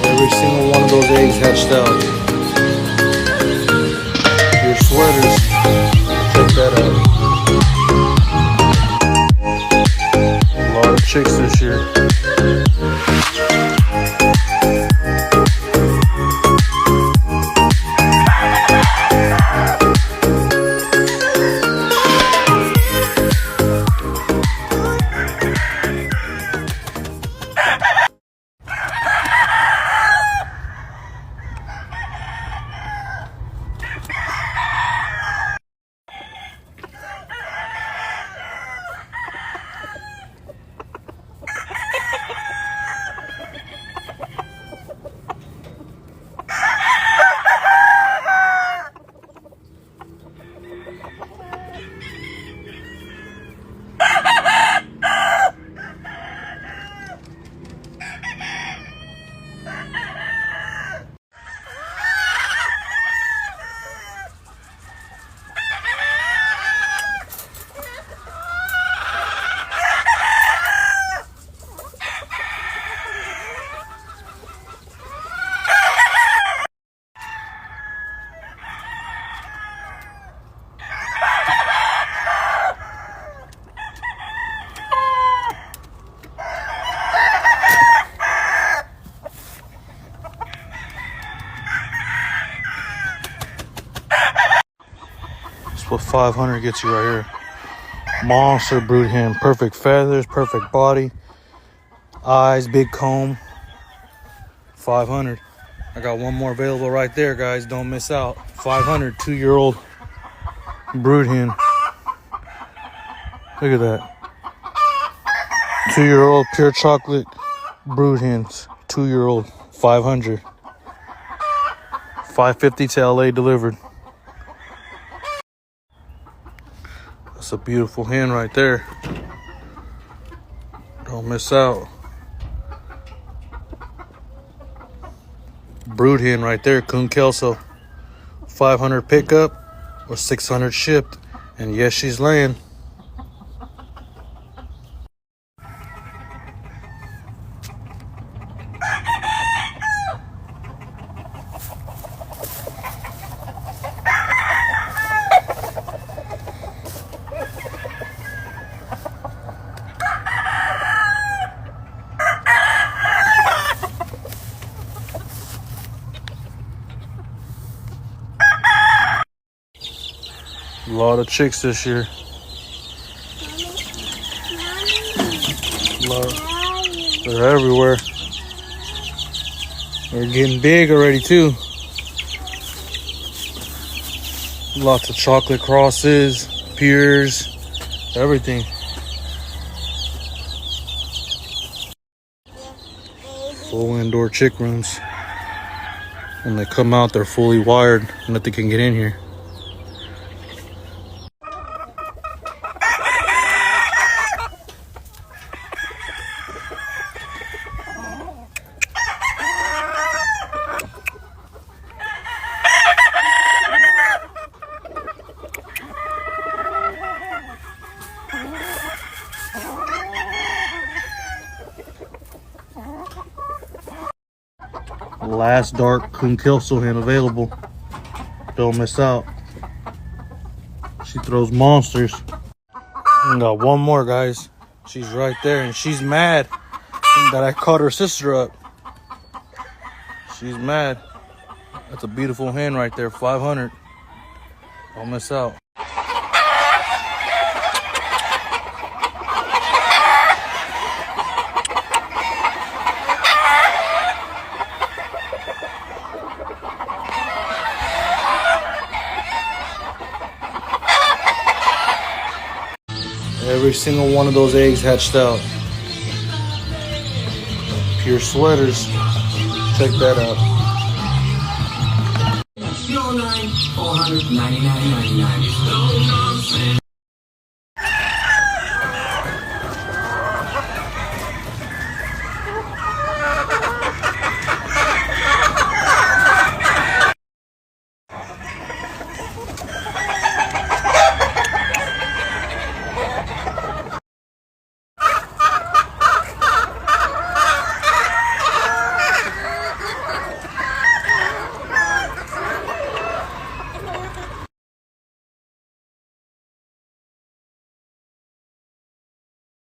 Every single one of those eggs hatched out. Your sweaters, check that out. A lot of chicks this year. What 500 gets you right here. Monster brood hen, perfect feathers, perfect body, eyes, big comb. 500. I got one more available right there, guys. Don't miss out. 500, 2-year-old brood hen. Look at that. 2-year-old pure chocolate brood hens. 2-year-old, 500. 550 to LA delivered. That's a beautiful hen right there. Don't miss out. Brood hen right there, Coon Kelso. 500 pickup or 600 shipped. And yes, she's laying. A lot of chicks this year. They're everywhere. They're getting big already too. Lots of chocolate crosses, pures, everything. Full indoor chick rooms. When they come out, they're fully wired. Nothing can get in here. Last dark Coon Kelso hen available. Don't miss out. She throws monsters. And got one more, guys. She's right there, and she's mad that I caught her sister up. She's mad. That's a beautiful hen right there. 500. Don't miss out. Every single one of those eggs hatched out. Pure sweaters. Check that out. 499.99.